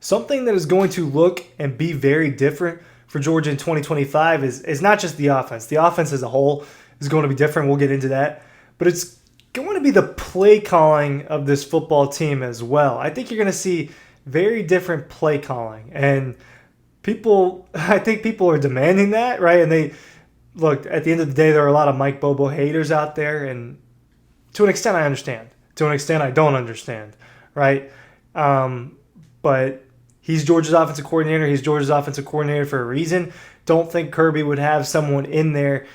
something that is going to look and be very different for Georgia in 2025 is not just the offense. The offense as a whole is going to be different. We'll get into that. But it's going to be the play calling of this football team as well. I think you're going to see very different play calling. And I think people are demanding that, right? And look, at the end of the day, there are a lot of Mike Bobo haters out there. And to an extent, I understand. To an extent, I don't understand, right? But he's Georgia's offensive coordinator. He's Georgia's offensive coordinator for a reason. Don't think Kirby would have someone in there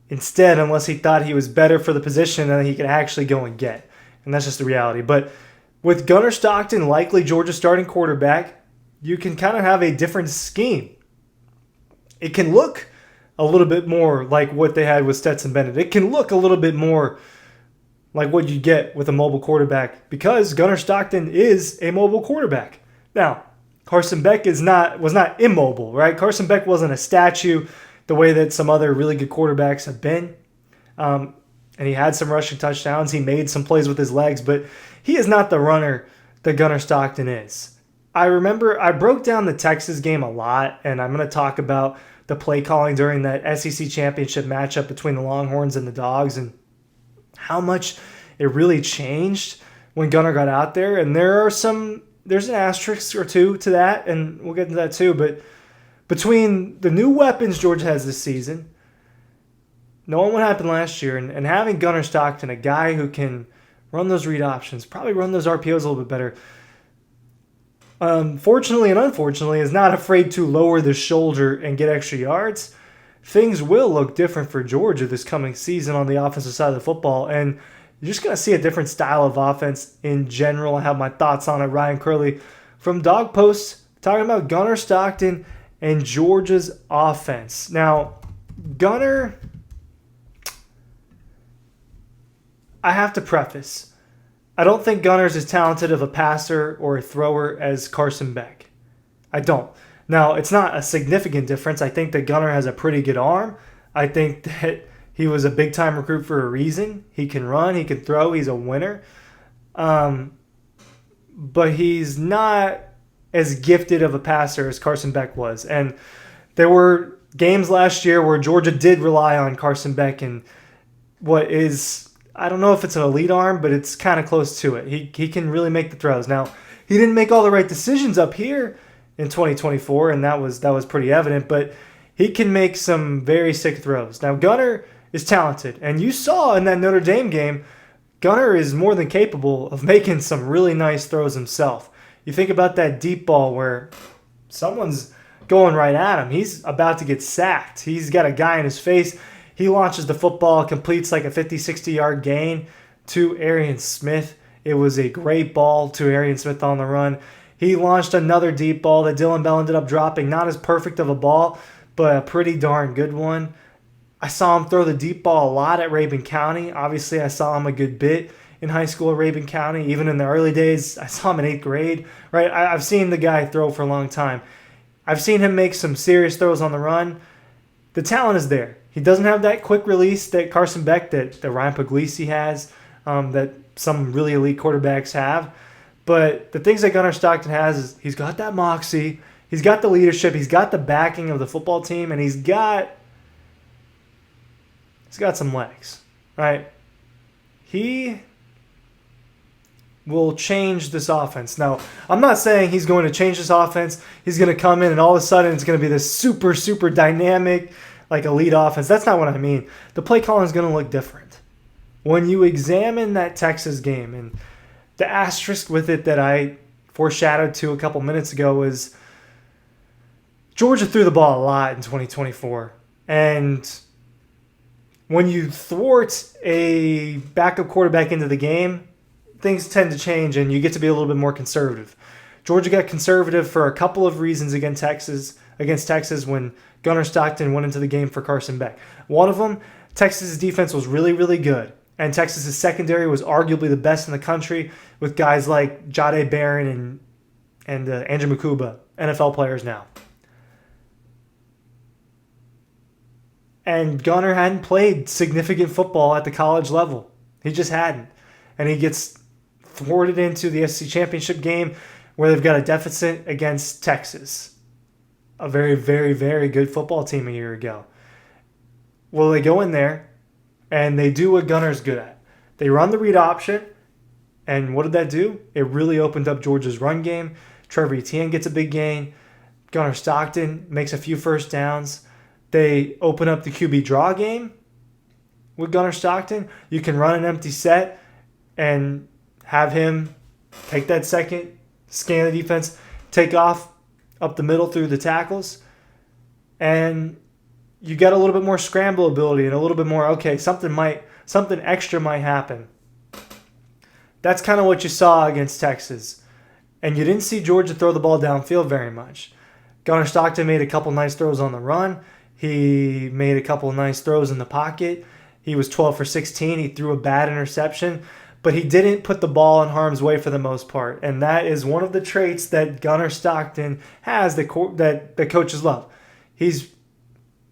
instead unless he thought he was better for the position than he could actually go and get. And that's just the reality. But with Gunnar Stockton likely Georgia's starting quarterback, you can kind of have a different scheme. It can look a little bit more like what they had with Stetson Bennett. It can look a little bit more like what you get with a mobile quarterback because Gunnar Stockton is a mobile quarterback. Now, Carson Beck was not immobile, right? Carson Beck wasn't a statue the way that some other really good quarterbacks have been. And he had some rushing touchdowns. He made some plays with his legs, but he is not the runner that Gunnar Stockton is. I remember I broke down the Texas game a lot, and I'm going to talk about the play calling during that SEC championship matchup between the Longhorns and the Dogs and how much it really changed when Gunnar got out there. And there's an asterisk or two to that, and we'll get into that too. But between the new weapons Georgia has this season, knowing what happened last year, and having Gunnar Stockton, a guy who can run those read options, probably run those RPOs a little bit better, fortunately and unfortunately, is not afraid to lower the shoulder and get extra yards, things will look different for Georgia this coming season on the offensive side of the football. And you're just going to see a different style of offense in general. I have my thoughts on it. Ryan Curley from Dawg Post talking about Gunnar Stockton and Georgia's offense. Now, Gunnar, I have to preface, I don't think Gunner's as talented of a passer or a thrower as Carson Beck. I don't. Now, it's not a significant difference. I think that Gunnar has a pretty good arm. I think that he was a big-time recruit for a reason. He can run. He can throw. He's a winner. But he's not as gifted of a passer as Carson Beck was. And there were games last year where Georgia did rely on Carson Beck and what is, I don't know if it's an elite arm, but it's kind of close to it. He can really make the throws. Now, he didn't make all the right decisions up here in 2024, and that was pretty evident, but he can make some very sick throws. Now, Gunnar is talented, and you saw in that Notre Dame game, Gunnar is more than capable of making some really nice throws himself. You think about that deep ball where someone's going right at him. He's about to get sacked. He's got a guy in his face. He launches the football, completes like a 50, 60-yard gain to Arian Smith. It was a great ball to Arian Smith on the run. He launched another deep ball that Dylan Bell ended up dropping. Not as perfect of a ball, but a pretty darn good one. I saw him throw the deep ball a lot at Rabun County. Obviously, I saw him a good bit in high school at Rabun County. Even in the early days, I saw him in 8th grade. Right? I've seen the guy throw for a long time. I've seen him make some serious throws on the run. The talent is there. He doesn't have that quick release that Carson Beck, that Ryan Puglisi has, that some really elite quarterbacks have. But the things that Gunnar Stockton has is he's got that moxie, he's got the leadership, he's got the backing of the football team, and he's got some legs, right? He will change this offense. Now, I'm not saying he's going to change this offense. He's going to come in and all of a sudden it's going to be this super, super dynamic, like elite offense. That's not what I mean. The play calling is going to look different. When you examine that Texas game, and the asterisk with it that I foreshadowed to a couple minutes ago is Georgia threw the ball a lot in 2024. And when you thwart a backup quarterback into the game, things tend to change and you get to be a little bit more conservative. Georgia got conservative for a couple of reasons against Texas when Gunnar Stockton went into the game for Carson Beck. One of them, Texas' defense was really, really good. And Texas' secondary was arguably the best in the country with guys like Jahdae Barron and Andrew Mukuba, NFL players now. And Gunnar hadn't played significant football at the college level. He just hadn't. And he gets thwarted into the SEC championship game where they've got a deficit against Texas, a very, very, very good football team a year ago. Well, they go in there and they do what Gunner's good at. They run the read option, and what did that do? It really opened up Georgia's run game. Trevor Etienne gets a big gain. Gunner Stockton makes a few first downs. They open up the QB draw game with Gunner Stockton. You can run an empty set and have him take that second, scan the defense, take off up the middle through the tackles, and you get a little bit more scramble ability and a little bit more, okay, something extra might happen. That's kind of what you saw against Texas. And you didn't see Georgia throw the ball downfield very much. Gunner Stockton made a couple nice throws on the run. He made a couple nice throws in the pocket. He was 12 for 16. He threw a bad interception, but he didn't put the ball in harm's way for the most part. And that is one of the traits that Gunner Stockton has that the coaches love. He's,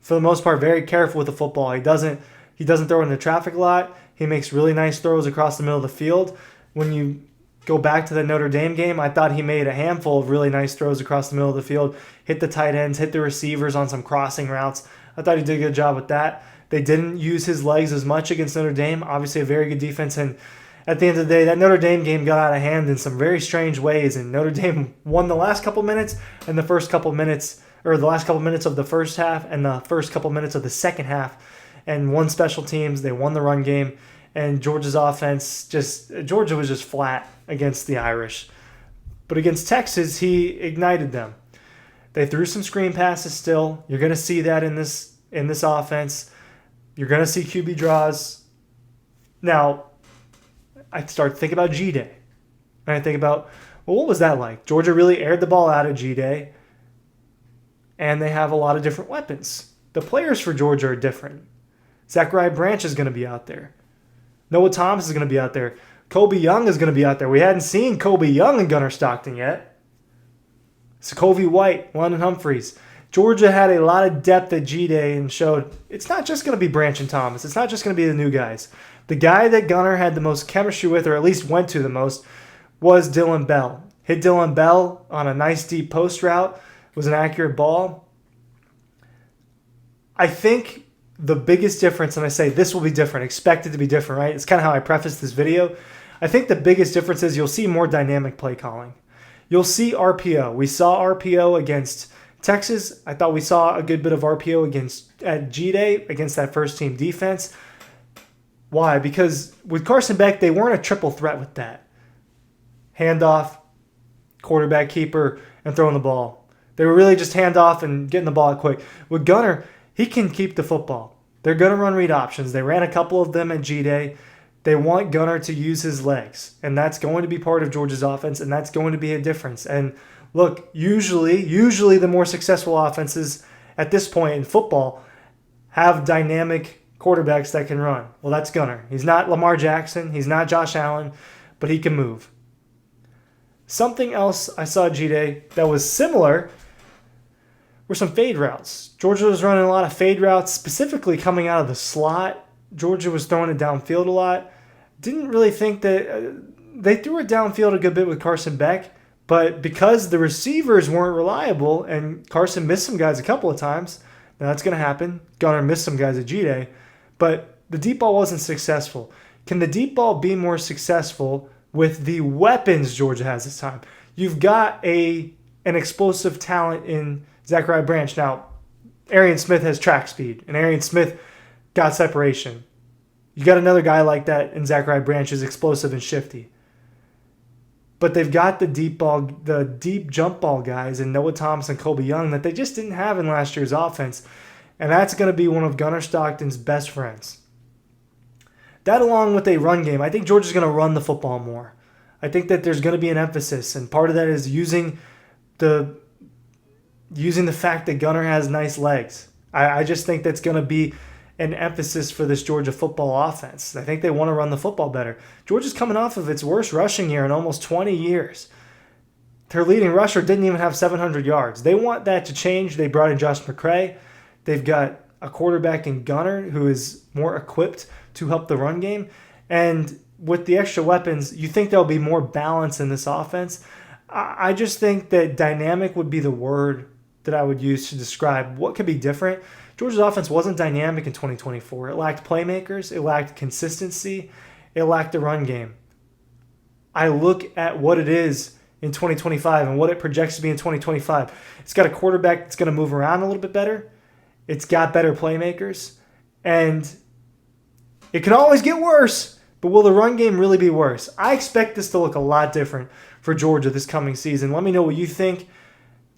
for the most part, very careful with the football. He doesn't throw into traffic a lot. He makes really nice throws across the middle of the field. When you go back to the Notre Dame game, I thought he made a handful of really nice throws across the middle of the field, hit the tight ends, hit the receivers on some crossing routes. I thought he did a good job with that. They didn't use his legs as much against Notre Dame. Obviously a very good defense, and at the end of the day, that Notre Dame game got out of hand in some very strange ways, and Notre Dame won the last couple minutes and the last couple minutes of the first half and the first couple minutes of the second half, and won special teams. They won the run game. And Georgia's offense, Georgia was just flat against the Irish. But against Texas, he ignited them. They threw some screen passes still. You're going to see that in this offense. You're going to see QB draws. Now, I start to think about G-Day. And I think about, well, what was that like? Georgia really aired the ball out at G-Day. And they have a lot of different weapons. The players for Georgia are different. Zachariah Branch is going to be out there. Noah Thomas is going to be out there. Kobe Young is going to be out there. We hadn't seen Kobe Young and Gunner Stockton yet. Sokovie White, London Humphreys. Georgia had a lot of depth at G-Day and showed it's not just going to be Branch and Thomas. It's not just going to be the new guys. The guy that Gunner had the most chemistry with, or at least went to the most, was Dylan Bell. Hit Dylan Bell on a nice deep post route. It was an accurate ball. I think the biggest difference, and I say this will be different, expect it to be different, right? It's kind of how I prefaced this video. I think the biggest difference is you'll see more dynamic play calling. You'll see RPO. We saw RPO against Texas. I thought we saw a good bit of RPO at G-Day against that first team defense. Why? Because with Carson Beck, they weren't a triple threat with that. Handoff, quarterback keeper, and throwing the ball. They were really just handoff and getting the ball out quick. With Gunner, he can keep the football. They're going to run read options. They ran a couple of them at G-Day. They want Gunner to use his legs, and that's going to be part of Georgia's offense, and that's going to be a difference. And look, usually the more successful offenses at this point in football have dynamic quarterbacks that can run. Well, that's Gunner. He's not Lamar Jackson. He's not Josh Allen, but he can move. Something else I saw at G-Day that was similar were some fade routes. Georgia was running a lot of fade routes, specifically coming out of the slot. Georgia was throwing it downfield a lot. Didn't really think that they threw it downfield a good bit with Carson Beck, but because the receivers weren't reliable and Carson missed some guys a couple of times, now that's going to happen. Gunner missed some guys at G-Day, but the deep ball wasn't successful. Can the deep ball be more successful with the weapons Georgia has this time? You've got an explosive talent in Zachariah Branch. Now, Arian Smith has track speed, and Arian Smith got separation. You got another guy like that in Zachariah Branch, is explosive and shifty. But they've got the deep jump ball guys in Noah Thomas and Kobe Young that they just didn't have in last year's offense. And that's going to be one of Gunner Stockton's best friends. That along with a run game, I think Georgia's going to run the football more. I think that there's going to be an emphasis, and part of that is using the fact that Gunner has nice legs. I just think that's going to be an emphasis for this Georgia football offense. I think they want to run the football better. Georgia's coming off of its worst rushing year in almost 20 years. Their leading rusher didn't even have 700 yards. They want that to change. They brought in Josh McCray. They've got a quarterback in Gunner who is more equipped to help the run game. And with the extra weapons, you think there'll be more balance in this offense. I just think that dynamic would be the word that I would use to describe what could be different. Georgia's offense wasn't dynamic in 2024. It lacked playmakers. It lacked consistency. It lacked the run game. I look at what it is in 2025 and what it projects to be in 2025. It's got a quarterback that's going to move around a little bit better. It's got better playmakers. And it can always get worse, but will the run game really be worse? I expect this to look a lot different for Georgia this coming season. Let me know what you think.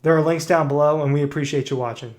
There are links down below, and we appreciate you watching.